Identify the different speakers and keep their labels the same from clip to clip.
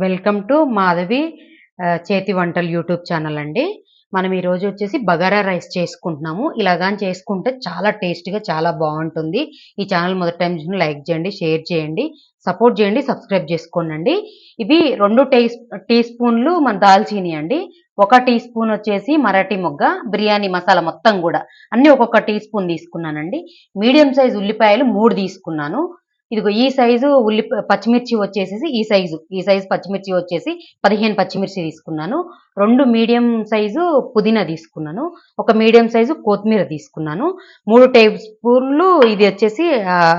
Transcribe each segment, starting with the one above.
Speaker 1: Welcome to Madhavi చేతి వంటలు YouTube channel అండి. మనం ఈరోజు వచ్చేసి బగారా రైస్ చేసుకుంటున్నాము. ఇలాగాని చేసుకుంటే చాలా టేస్టీగా చాలా బాగుంటుంది. ఈ ఛానల్ మొదటి టైం లైక్ చేయండి, షేర్ చేయండి, సపోర్ట్ చేయండి, సబ్స్క్రైబ్ చేసుకోండి. ఇవి 2 టీ స్పూన్లు మన దాల్చీని అండి. 1 టీ స్పూన్ వచ్చేసి మరాఠీ మొగ్గ, బిర్యానీ మసాలా మొత్తం కూడా అన్ని ఒక్కొక్క టీ స్పూన్ తీసుకున్నానండి. మీడియం సైజు ఉల్లిపాయలు 3 తీసుకున్నాను. ఇదిగో ఈ సైజు పచ్చిమిర్చి వచ్చేసేసి ఈ సైజు పచ్చిమిర్చి వచ్చేసి 15 పచ్చిమిర్చి తీసుకున్నాను. 2 మీడియం సైజు పుదీనా తీసుకున్నాను. 1 మీడియం సైజు కొత్తిమీర తీసుకున్నాను. 3 టేబుల్ స్పూన్లు ఇది వచ్చేసి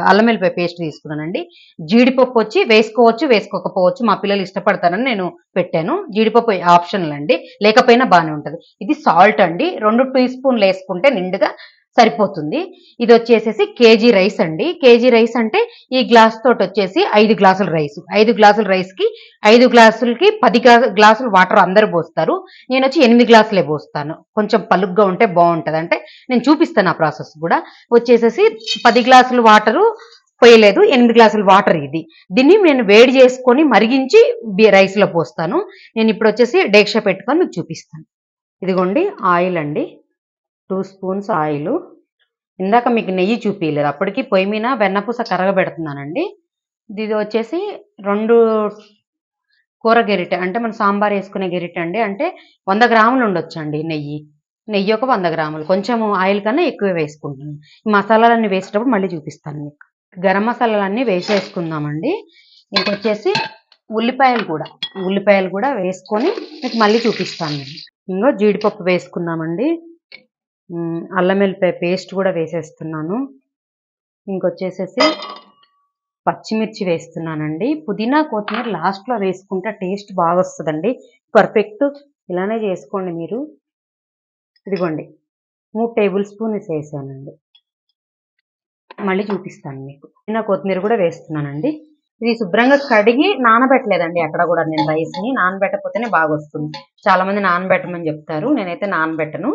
Speaker 1: అల్లం వెల్లిపాయ పేస్ట్ తీసుకున్నానండి. జీడిపప్పు వచ్చి వేసుకోవచ్చు, వేసుకోకపోవచ్చు. మా పిల్లలు ఇష్టపడతారని నేను పెట్టాను. జీడిపప్పు ఆప్షనల్ అండి, లేకపోయినా బాగానే ఉంటుంది. ఇది సాల్ట్ అండి, 2 టీ స్పూన్లు వేసుకుంటే నిండుగా సరిపోతుంది. ఇది వచ్చేసేసి కేజీ రైస్ అండి. కేజీ రైస్ అంటే ఈ గ్లాస్ తోటి వచ్చేసి 5 గ్లాసుల రైస్. 5 గ్లాసుల రైస్కి 5 గ్లాసులకి 10 గ్లాసులు వాటర్ అందరూ పోస్తారు. నేను వచ్చి 8 గ్లాసులే పోస్తాను. కొంచెం పలుగ్గా ఉంటే బాగుంటుంది. అంటే నేను చూపిస్తాను ఆ ప్రాసెస్ కూడా. వచ్చేసేసి 10 గ్లాసులు వాటరు పోయలేదు, 8 గ్లాసుల వాటర్ ఇది. దీన్ని నేను వేడి చేసుకొని మరిగించి రైస్లో పోస్తాను. నేను ఇప్పుడు వచ్చేసి డేక్షా పెట్టుకొని మీకు చూపిస్తాను. ఇదిగోండి ఆయిల్ అండి, 2 స్పూన్స్ ఆయిల్. ఇందాక మీకు నెయ్యి చూపించలేదు, అప్పటికి పొయ్యి మీద వెన్నపూస కరగబెడుతున్నానండి. ఇది వచ్చేసి 2 కూర గెరిటె, అంటే మనం సాంబార్ వేసుకునే గెరిటె అండి. అంటే 100 గ్రాములు ఉండొచ్చండి నెయ్యి ఒక 100 గ్రాములు. కొంచెం ఆయిల్ కన్నా ఎక్కువ వేసుకుంటాను. మసాలాలన్నీ వేసేటప్పుడు మళ్ళీ చూపిస్తాను మీకు. గరం మసాలాలన్నీ వేసేసుకుందామండి. ఇంకొచ్చేసి ఉల్లిపాయలు కూడా వేసుకొని మీకు మళ్ళీ చూపిస్తాను. ఇంకో జీడిపప్పు వేసుకున్నామండి. అల్లం వెల్లిపాయ పేస్ట్ కూడా వేసేస్తున్నాను. ఇంకొచ్చేసేసి పచ్చిమిర్చి వేస్తున్నానండి. పుదీనా కొత్తిమీర లాస్ట్లో వేసుకుంటే టేస్ట్ బాగా వస్తుందండి. పర్ఫెక్ట్ ఇలానే చేసుకోండి మీరు. ఇదిగోండి 3 టేబుల్ స్పూన్స్ వేసానండి. మళ్ళీ చూపిస్తాను మీకు. పుదీనా కొత్తిమీర కూడా వేస్తున్నానండి. ఇది శుభ్రంగా కడిగి నానబెట్టలేదండి ఎక్కడ కూడా. నేను రైస్ని నానబెట్టకపోతేనే బాగా వస్తుంది. చాలా మంది నానబెట్టమని చెప్తారు, నేనైతే నానబెట్టను.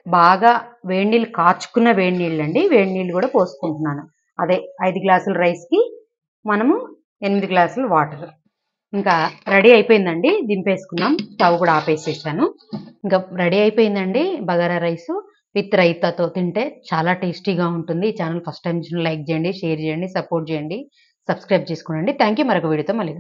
Speaker 1: బాగా వేడి నీళ్ళు కాచుకున్న వేడి నీళ్ళు అండి. వేడి నీళ్ళు కూడా పోసుకుంటున్నాను. అదే 5 గ్లాసుల రైస్కి మనము 8 గ్లాసులు వాటర్. ఇంకా రెడీ అయిపోయిందండి, దింపేసుకున్నాం. స్టవ్ కూడా ఆపేసేసాను. ఇంకా రెడీ అయిపోయిందండి బగారా రైస్ విత్ రైతాతో తింటే చాలా టేస్టీగా ఉంటుంది. ఈ ఛానల్ ఫస్ట్ టైం లైక్ చేయండి, షేర్ చేయండి, సపోర్ట్ చేయండి, సబ్స్క్రైబ్ చేసుకోండి. Thank you. మరొక వీడియోతో మళ్ళీ